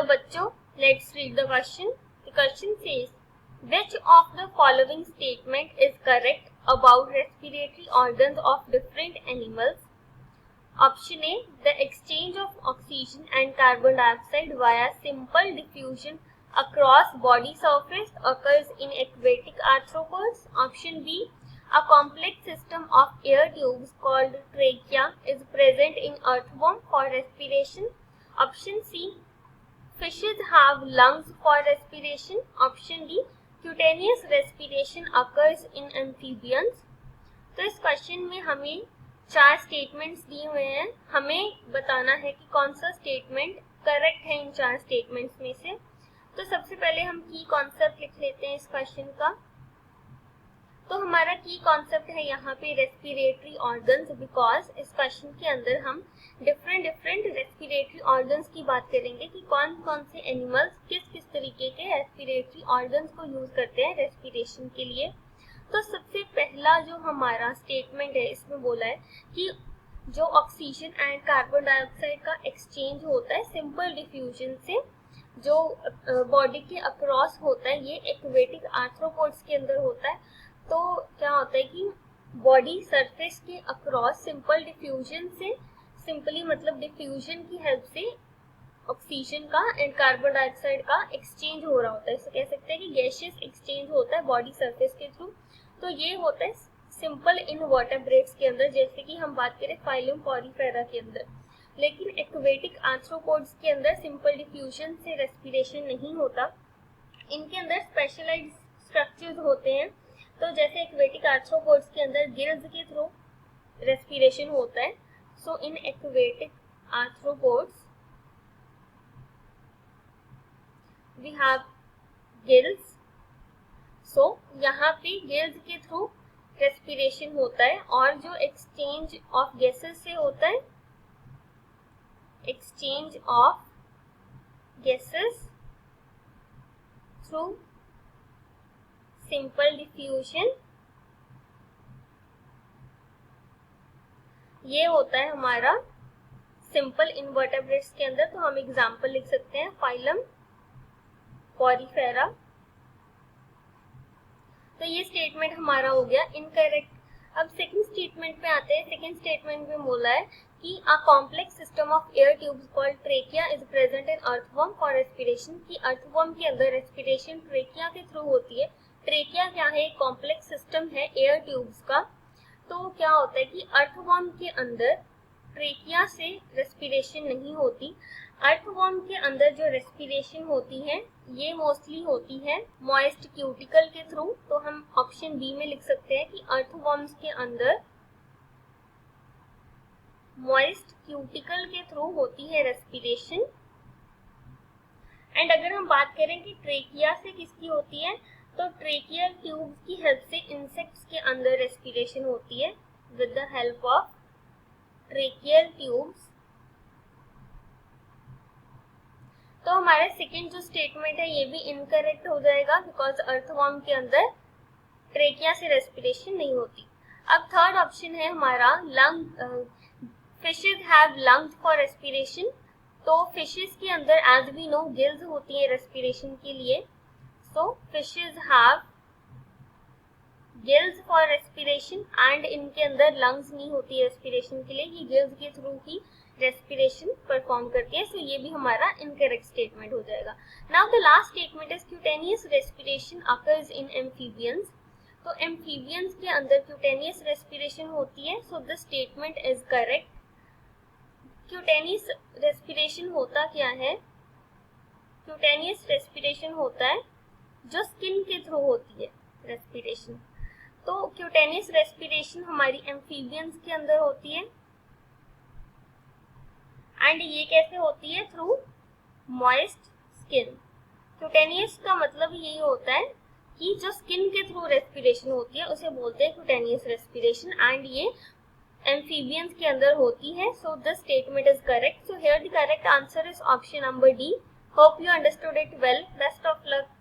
बच्चों, let's read the question. The question says, which of the following statement is correct about respiratory organs of different animals? Option A, the exchange of oxygen and carbon dioxide via simple diffusion across body surface occurs in aquatic arthropods. Option B, a complex system of air tubes called trachea is present in earthworm for respiration. Option C, fishes have lungs for respiration. Option D, cutaneous respiration occurs in amphibians. तो इस question में हमें 4 statements दिए हुए हैं. हमें बताना है कि कौन सा स्टेटमेंट करेक्ट है इन 4 स्टेटमेंट्स में से. तो सबसे पहले हम की कॉन्सेप्ट लिख लेते हैं इस क्वेश्चन का. तो हमारा की कॉन्सेप्ट है यहाँ पे रेस्पिरेटरी ऑर्गन्स, बिकॉज इस क्वेश्चन के अंदर हम डिफरेंट रेस्पिरेटरी ऑर्गन्स की बात करेंगे कि कौन कौन से एनिमल्स किस किस तरीके के रेस्पिरेटरी ऑर्गन्स को यूज करते हैं रेस्पिरेशन के लिए. तो सबसे पहला जो हमारा स्टेटमेंट है इसमें बोला है कि जो ऑक्सीजन एंड कार्बन डाइऑक्साइड का एक्सचेंज होता है सिंपल डिफ्यूजन से, जो बॉडी के अक्रॉस होता है, ये एक्वेटिक आर्थ्रोपोड्स के अंदर होता है. तो क्या होता है कि बॉडी सरफेस के अक्रॉस सिंपल डिफ्यूजन से, सिंपली मतलब डिफ्यूजन की हेल्प से ऑक्सीजन का एंड कार्बन डाइऑक्साइड का एक्सचेंज हो रहा होता है. इसे कह सकते हैं कि गैसियस एक्सचेंज होता है बॉडी सरफेस के थ्रू. तो ये होता है सिंपल इनवर्टेब्रेट्स के अंदर, जैसे कि हम बात करें फाइलम पॉरीफेरा के अंदर. लेकिन एक्वेटिक आर्थ्रोपोड्स के अंदर सिंपल डिफ्यूजन से रेस्पिरेशन नहीं होता. इनके अंदर स्पेशलाइज्ड स्ट्रक्चर्स होते हैं. तो जैसे एक्वेटिक आर्थ्रोपोड्स के अंदर गिल्स के थ्रू रेस्पिरेशन होता है. So in aquatic arthropods we have gills. So यहाँ पे गिल्स के थ्रू रेस्पिरेशन होता है. और जो एक्सचेंज ऑफ गैसेस से होता है, exchange of gases through simple diffusion, ये होता है हमारा सिंपल इनवर्टेब्रेट्स के अंदर. तो हम एग्जांपल लिख सकते हैं फाइलम पॉरीफेरा. तो ये स्टेटमेंट हमारा हो गया इनकरेक्ट. अब सेकंड स्टेटमेंट पे आते हैं. सेकंड स्टेटमेंट में बोला है कि a complex system of air tubes called trachea is present in earthworm for respiration. कि अर्थवर्म के अंदर रेस्पिरेशन ट्रेकिया के थ्रू होती है. ट्रेकिया क्या है? एक कॉम्प्लेक्स सिस्टम है एयर ट्यूब्स का. तो क्या होता है कि अर्थवर्म के अंदर ट्रेकिया से रेस्पिरेशन नहीं होती. अर्थवर्म के अंदर जो रेस्पिरेशन होती है ये मोस्टली होती है मॉइस्ट क्यूटिकल के थ्रू. तो हम ऑप्शन बी में लिख सकते हैं कि अर्थवर्म्स के अंदर मॉइस्ट क्यूटिकल के थ्रू होती है रेस्पिरेशन. एंड अगर हम बात करें कि ट्रेकिया से किसकी होती है, तो ट्रेकियल ट्यूब्स की हेल्प से इंसेक्ट्स के अंदर रेस्पिरेशन होती है with the help of tracheal tubes. तो हमारा सेकंड जो स्टेटमेंट है ये भी इनकरेक्ट हो जाएगा, बिकॉज अर्थवर्म के अंदर ट्रेकिया से रेस्पिरेशन नहीं होती. अब थर्ड ऑप्शन है हमारा lung, fishes have lungs for respiration. तो फिशेज के अंदर एज वी नो गिल्स होती है रेस्पिरेशन के लिए. So fishes have gills for respiration and इनके अंदर lungs नहीं होती रेस्पिरेशन के लिए. ये गिल्स के थ्रू ही रेस्पिरेशन परफॉर्म करती है. सो ये भी हमारा इनकरेक्ट स्टेटमेंट हो जाएगा. Now the last statement is cutaneous respiration occurs in amphibians. तो एम्फीबियंस के अंदर क्यूटेनियस रेस्पिरेशन होती है. So the statement is correct. Cutaneous respiration होता क्या है? क्यूटेनियस रेस्पिरेशन होता है जो स्किन के थ्रू होती है रेस्पिरेशन. तो क्यूटेनियस रेस्पिरेशन हमारी एम्फीबियंस के अंदर होती है. एंड ये कैसे होती है? Through moist skin. क्यूटेनियस का मतलब यही होता है कि जो स्किन के थ्रू रेस्पिरेशन होती है उसे बोलते हैं क्यूटेनियस रेस्पिरेशन. एंड ये एम्फीबियंस के अंदर होती है. So the statement is correct. So here the correct answer is option number D. Hope you understood it well. Best of luck.